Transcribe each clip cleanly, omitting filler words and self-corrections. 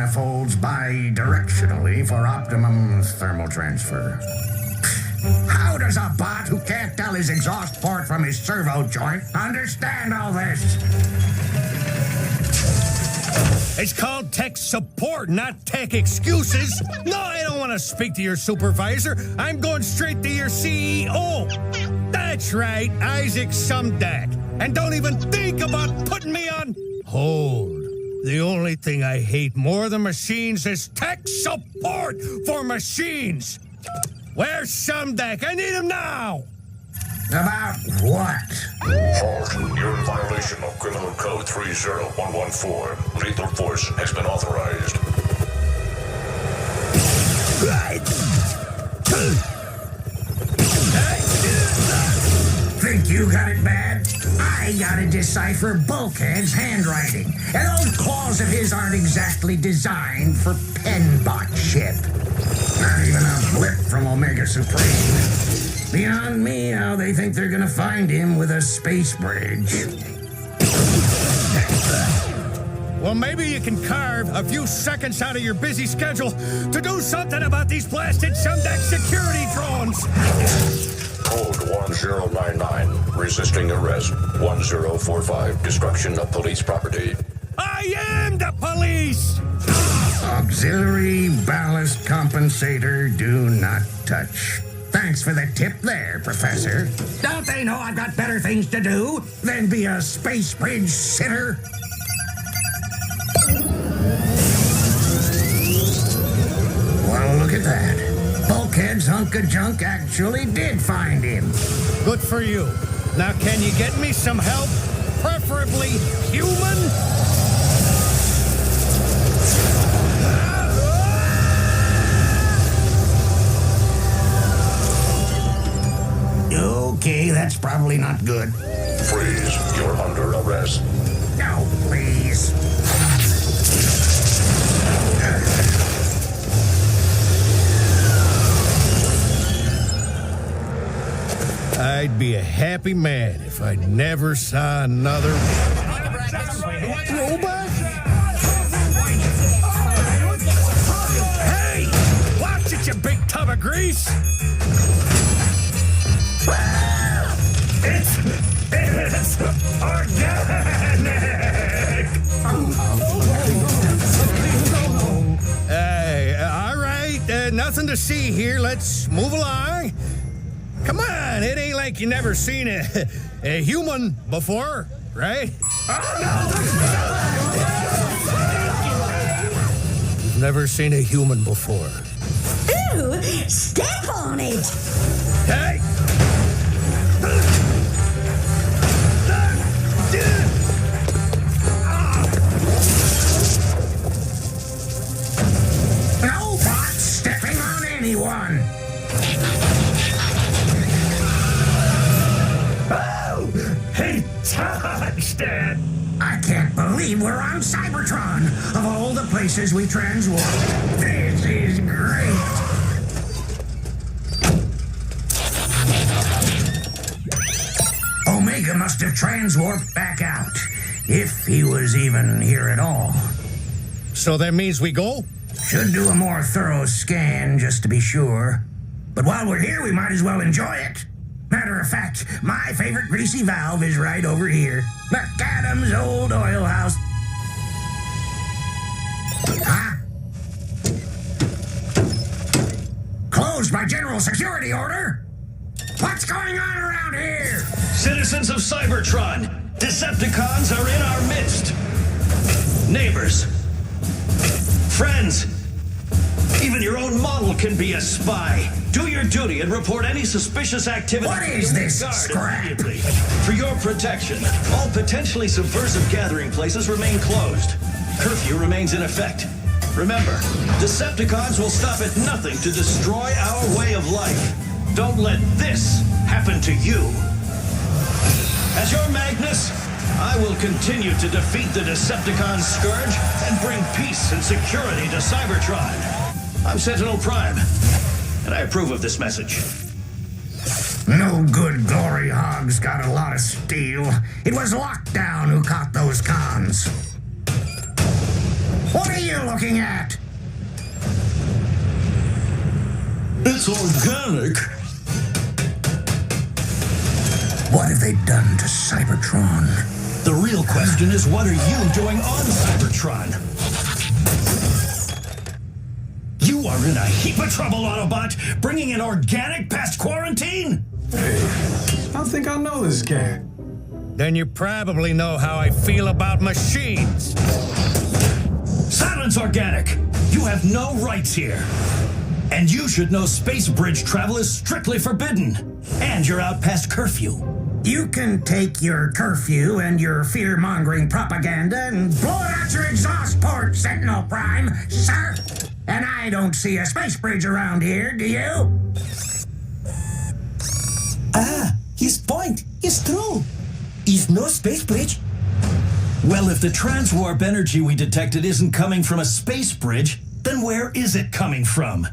manifolds bi-directionally for optimum thermal transfer. How does a bot who can't tell his exhaust port from his servo joint understand all this? It's called tech support, not tech excuses. No, I don't want to speak to your supervisor. I'm going straight to your CEO. That's right, Isaac Sumdac. And don't even think about putting me on hold. The only thing I hate more than machines is tech support for machines. Where's Sumdac? I need him now! About what? Halt. You're in violation of Criminal Code 30114. Lethal force has been authorized. Think you got it bad? I gotta decipher Bulkhead's handwriting. And those claws of his aren't exactly designed for penbot ship. Not even a blip from Omega Supreme. Beyond me how they think they're gonna find him with a space bridge. Well, maybe you can carve a few seconds out of your busy schedule to do something about these blasted Sumdac security drones. Code 1099. Resisting arrest. 1045. Destruction of police property. I am the police! Auxiliary ballast compensator do not touch. Thanks for the tip there, Professor. Don't they know I've got better things to do than be a space bridge sitter? Well, look at that. Bulkhead's hunk of junk actually did find him. Good for you. Now, can you get me some help? Preferably human? Okay, that's probably not good. Freeze. You're under arrest. No, please. I'd be a happy man if I never saw another robot. Hey! Watch it, you big tub of grease! It's organic! All right, nothing to see here. Let's move along. Come on, it ain't like you never seen a human before, right? You've never seen a human before. Ooh, step on it! Hey! No bots stepping on anyone! He touched it! I can't believe we're on Cybertron! Of all the places we transwarp, this is great! Omega must have transwarped back out, if he was even here at all. So that means we go? Should do a more thorough scan just to be sure. But while we're here, we might as well enjoy it. Matter of fact, my favorite greasy valve is right over here. McAdam's old oil house. Huh? Closed by general security order? What's going on around here? Citizens of Cybertron, Decepticons are in our midst. Neighbors, friends, even your own model can be a spy. Do your duty and report any suspicious activity. What is this scrap? Immediately. For your protection, all potentially subversive gathering places remain closed. Curfew remains in effect. Remember, Decepticons will stop at nothing to destroy our way of life. Don't let this happen to you. As your Magnus, I will continue to defeat the Decepticon scourge and bring peace and security to Cybertron. I'm Sentinel Prime, and I approve of this message. No good glory hogs got a lot of steel. It was Lockdown who caught those cons. What are you looking at? It's organic. What have they done to Cybertron? The real question is, what are you doing on Cybertron? You are in a heap of trouble, Autobot, bringing in organic past quarantine? Hey, I think I know this guy. Then you probably know how I feel about machines. Silence, Organic! You have no rights here. And you should know space bridge travel is strictly forbidden. And you're out past curfew. You can take your curfew and your fear-mongering propaganda and blow it out your exhaust port, Sentinel Prime, sir. And I don't see a space bridge around here, do you? His point is true. Is no space bridge. Well, if the transwarp energy we detected isn't coming from a space bridge, then where is it coming from?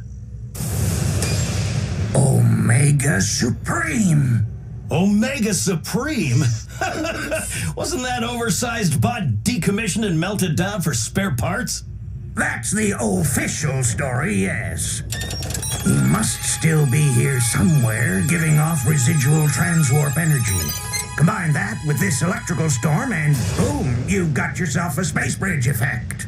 Omega Supreme. Omega Supreme? Wasn't that oversized bot decommissioned and melted down for spare parts? That's the official story, yes. He must still be here somewhere, giving off residual transwarp energy. Combine that with this electrical storm, and boom, you've got yourself a space bridge effect.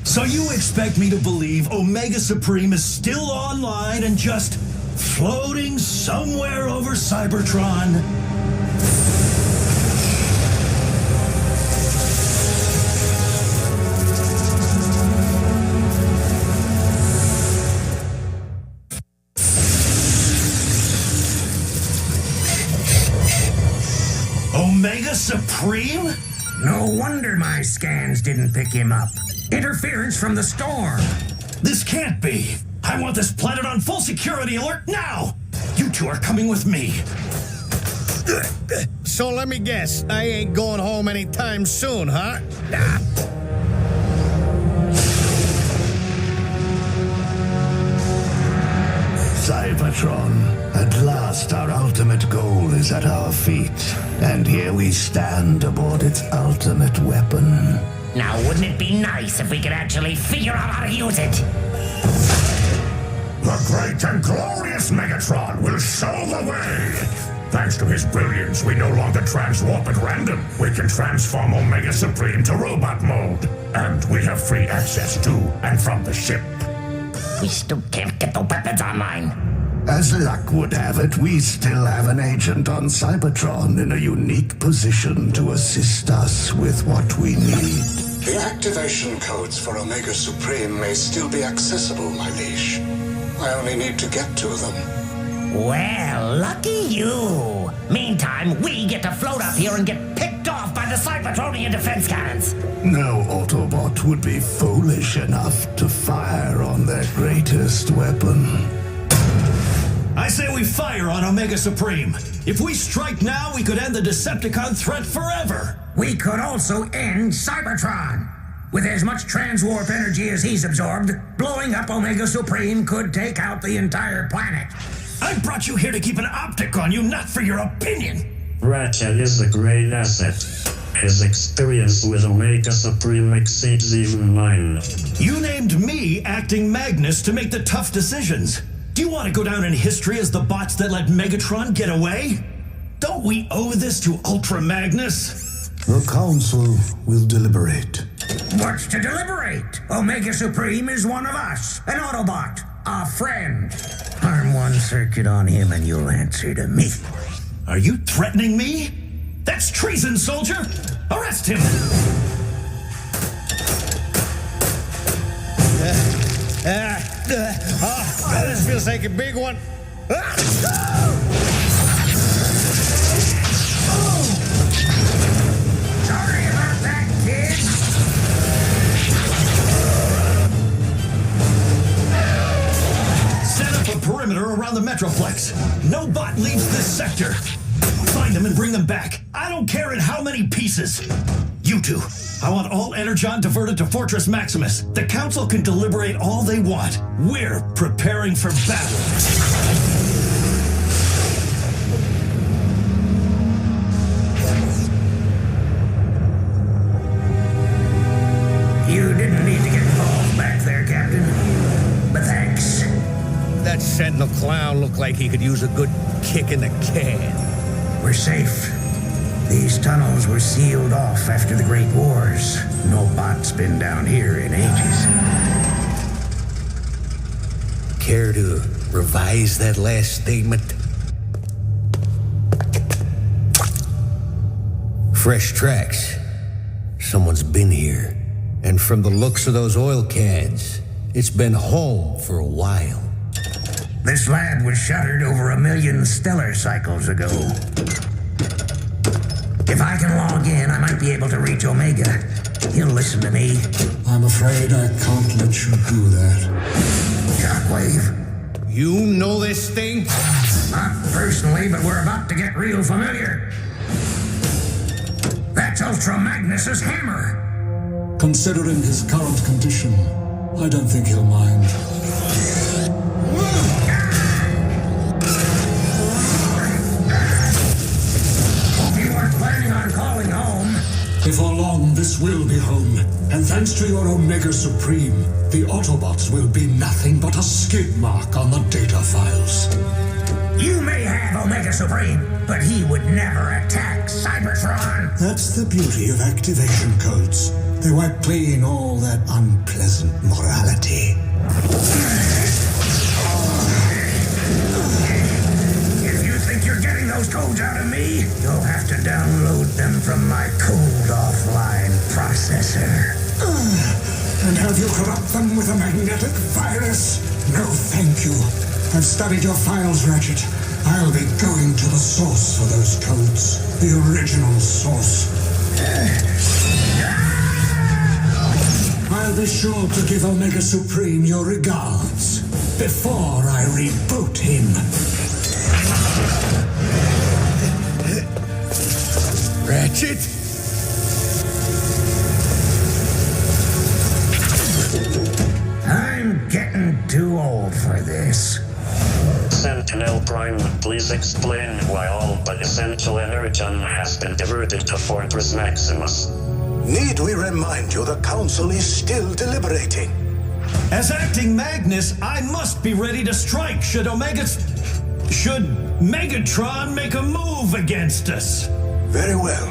So you expect me to believe Omega Supreme is still online and just floating somewhere over Cybertron? Omega Supreme? No wonder my scans didn't pick him up. Interference from the storm. This can't be. I want this planet on full security alert now! You two are coming with me. So let me guess, I ain't going home anytime soon, huh? Cybertron, at last our ultimate goal is at our feet, and here we stand aboard its ultimate weapon. Now, wouldn't it be nice if we could actually figure out how to use it? The great and glorious Megatron will show the way! Thanks to his brilliance, we no longer transwarp at random. We can transform Omega Supreme to robot mode. And we have free access to and from the ship. We still can't get the weapons online. As luck would have it, we still have an agent on Cybertron in a unique position to assist us with what we need. The activation codes for Omega Supreme may still be accessible, my liege. I only need to get to them. Well, lucky you. Meantime, we get to float up here and get picked off by the Cybertronian defense cannons. No Autobot would be foolish enough to fire on their greatest weapon. I say we fire on Omega Supreme. If we strike now, we could end the Decepticon threat forever. We could also end Cybertron. With as much transwarp energy as he's absorbed, blowing up Omega Supreme could take out the entire planet. I brought you here to keep an optic on you, not for your opinion. Ratchet is a great asset. His experience with Omega Supreme exceeds even mine. You named me Acting Magnus to make the tough decisions. Do you want to go down in history as the bots that let Megatron get away? Don't we owe this to Ultra Magnus? The Council will deliberate. What's to deliberate? Omega Supreme is one of us, an Autobot, a friend. Arm one circuit on him and you'll answer to me. Are you threatening me? That's treason, soldier! Arrest him! This feels like a big one. Sorry about that, kid. Set up a perimeter around the Metroplex. No bot leaves this sector. Find them and bring them back. I don't care in how many pieces. You two, I want all Energon diverted to Fortress Maximus. The Council can deliberate all they want. We're preparing for battle. You didn't need to get Sentinel clown looked like he could use a good kick in the can. We're safe. These tunnels were sealed off after the Great Wars. No bot's been down here in ages. Care to revise that last statement? Fresh tracks. Someone's been here. And from the looks of those oil cans, it's been home for a while. This lab was shuttered over 1 million stellar cycles ago. If I can log in, I might be able to reach Omega. He'll listen to me. I'm afraid I can't let you do that. Shockwave. You know this thing? Not personally, but we're about to get real familiar. That's Ultra Magnus's hammer. Considering his current condition, I don't think he'll mind. Hope you weren't planning on calling home. Before long, this will be home. And thanks to your Omega Supreme, the Autobots will be nothing but a skid mark on the data files. You may have Omega Supreme, but he would never attack Cybertron. That's the beauty of activation codes. They wipe clean all that unpleasant morality. If you think you're getting those codes out of me, you'll have to download them from my cold offline processor. And have you corrupt them with a magnetic virus? No, thank you. I've studied your files, Ratchet. I'll be going to the source for those codes. The original source. I'll be sure to give Omega Supreme your regards before I reboot him. Ratchet? I'm getting too old for this. Sentinel Prime, please explain why all but essential energon has been diverted to Fortress Maximus. Need we remind you the Council is still deliberating? As acting Magnus, I must be ready to strike should Megatron make a move against us. Very well.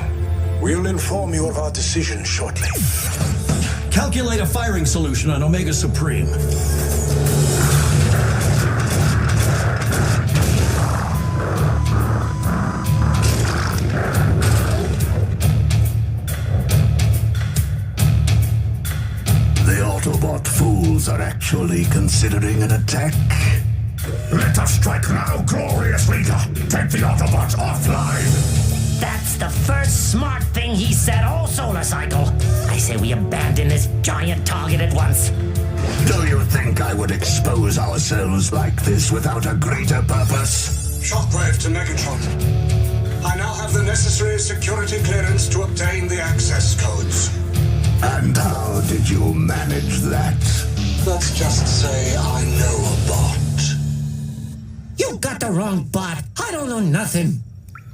We'll inform you of our decision shortly. Calculate a firing solution on Omega Supreme. Autobot fools are actually considering an attack. Let us strike now, glorious leader. Take the Autobots offline. That's the first smart thing he said all solar cycle. I say we abandon this giant target at once. Do you think I would expose ourselves like this without a greater purpose? Shockwave to Megatron. I now have the necessary security clearance to obtain the access codes. And how did you manage that? Let's just say I know a bot. You got the wrong bot. I don't know nothing.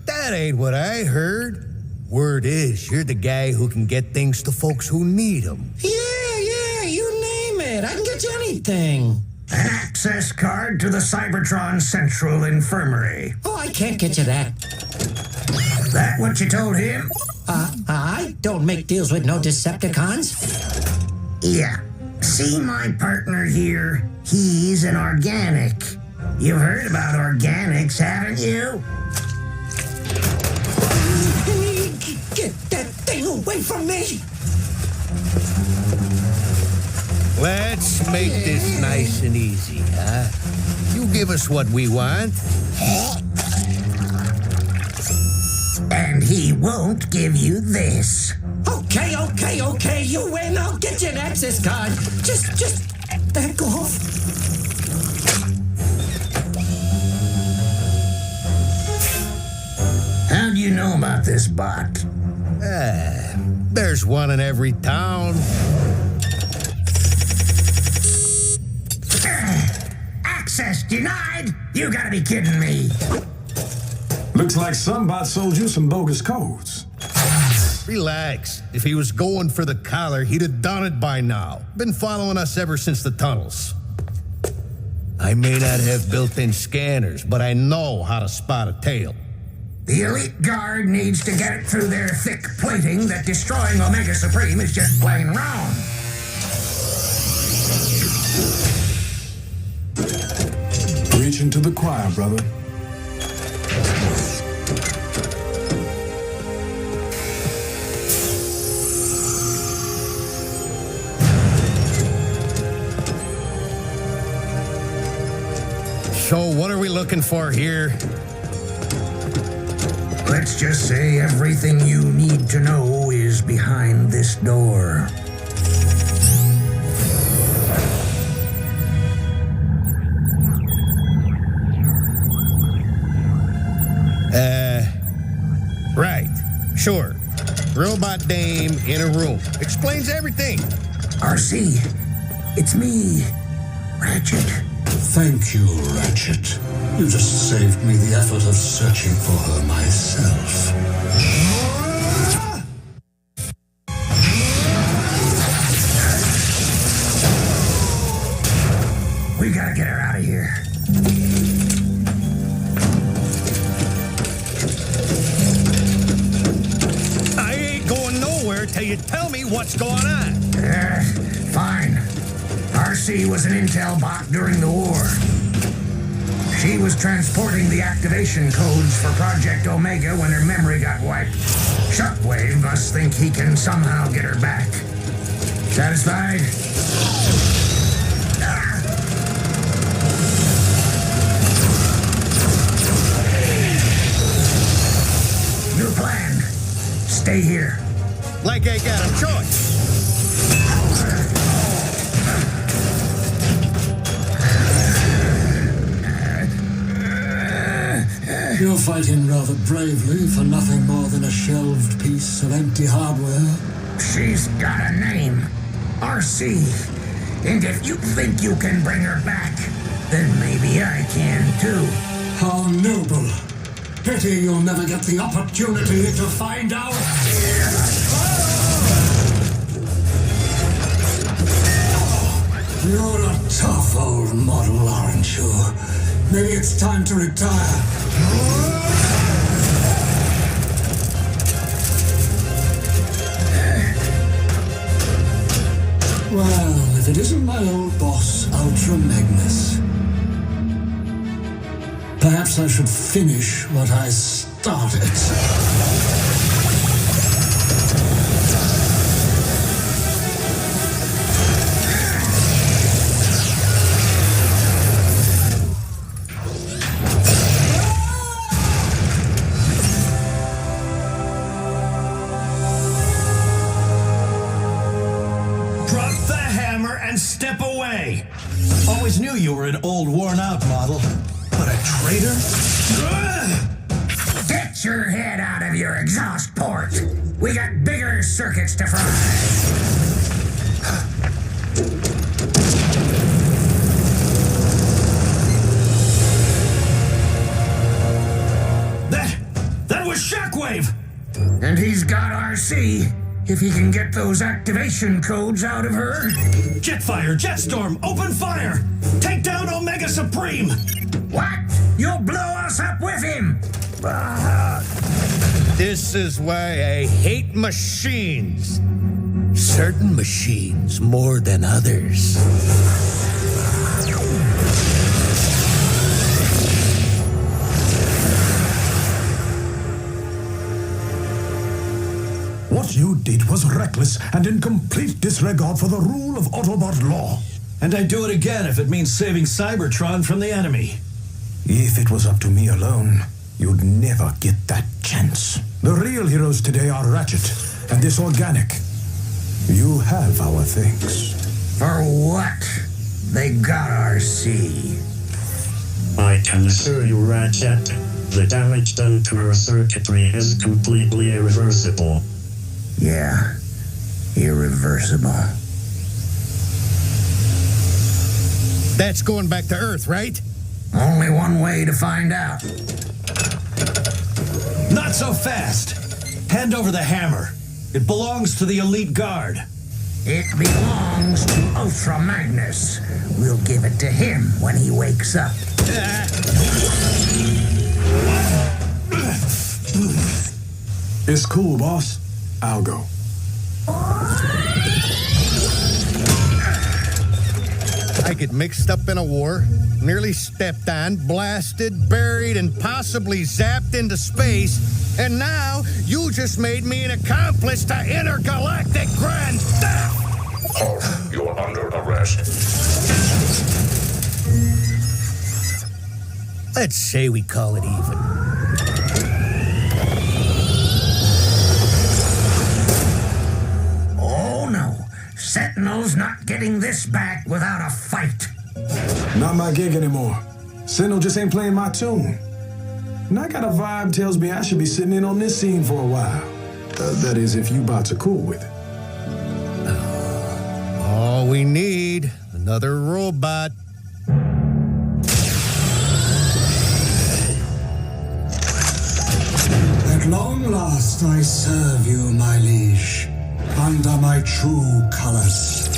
That ain't what I heard. Word is, you're the guy who can get things to folks who need them. Yeah, you name it. I can get you anything. An access card to the Cybertron Central Infirmary. Oh, I can't get you that. That what you told him? I don't make deals with no Decepticons. Yeah. See my partner here? He's an organic. You've heard about organics, haven't you? Get that thing away from me! Let's make this nice and easy, huh? You give us what we want. And he won't give you this. Okay, you win. I'll get you an access card. Just back off. How do you know about this bot? There's one in every town. Access denied? You gotta be kidding me. Looks like some bot sold you some bogus codes. Relax. If he was going for the collar, he'd have done it by now. Been following us ever since the tunnels. I may not have built-in scanners, but I know how to spot a tail. The elite guard needs to get it through their thick plating that destroying Omega Supreme is just plain wrong. Reach into the choir, brother. So what are we looking for here? Let's just say everything you need to know is behind this door. Right. Sure. Robot dame in a room. Explains everything. RC, it's me, Ratchet. Thank you, Ratchet. You just saved me the effort of searching for her myself. We gotta get her out of here. I ain't going nowhere till you tell me what's going on. Fine. RC was an intel bot during the war. She was transporting the activation codes for Project Omega when her memory got wiped. Shockwave must think he can somehow get her back. Satisfied? New plan. Stay here. Like I got a choice. You're fighting rather bravely for nothing more than a shelved piece of empty hardware. She's got a name. RC. And if you think you can bring her back, then maybe I can too. How noble. Pity you'll never get the opportunity to find out. You're a tough old model, aren't you? Maybe it's time to retire. Well, if it isn't my old boss, Ultra Magnus. Perhaps I should finish what I started. Step away! Always knew you were an old, worn-out model. But a traitor? Get your head out of your exhaust port! We got bigger circuits to fry! That was Shockwave! And he's got RC. If he can get those activation codes out of her. Jetfire, Jetstorm, open fire! Take down Omega Supreme! What? You'll blow us up with him! This is why I hate machines. Certain machines more than others. What you did was reckless and in complete disregard for the rule of Autobot law. And I'd do it again if it means saving Cybertron from the enemy. If it was up to me alone, you'd never get that chance. The real heroes today are Ratchet and this organic. You have our thanks. For what? They got RC. I can assure you, Ratchet, the damage done to our circuitry is completely irreversible. Yeah, irreversible. That's going back to Earth, right? Only one way to find out. Not so fast! Hand over the hammer. It belongs to the elite guard. It belongs to Ultra Magnus. We'll give it to him when he wakes up. It's cool, boss. I'll go. I get mixed up in a war, nearly stepped on, blasted, buried, and possibly zapped into space, and now you just made me an accomplice to intergalactic grand theft! Halt, you're under arrest. Let's say we call it even. Oh no, Sentinel's not getting this back without a fight. Not my gig anymore. Sentinel just ain't playing my tune. And I got a vibe tells me I should be sitting in on this scene for a while. That is, if you bots are cool with it. All we need, another robot. At long last I serve you, my liege, under my true colors.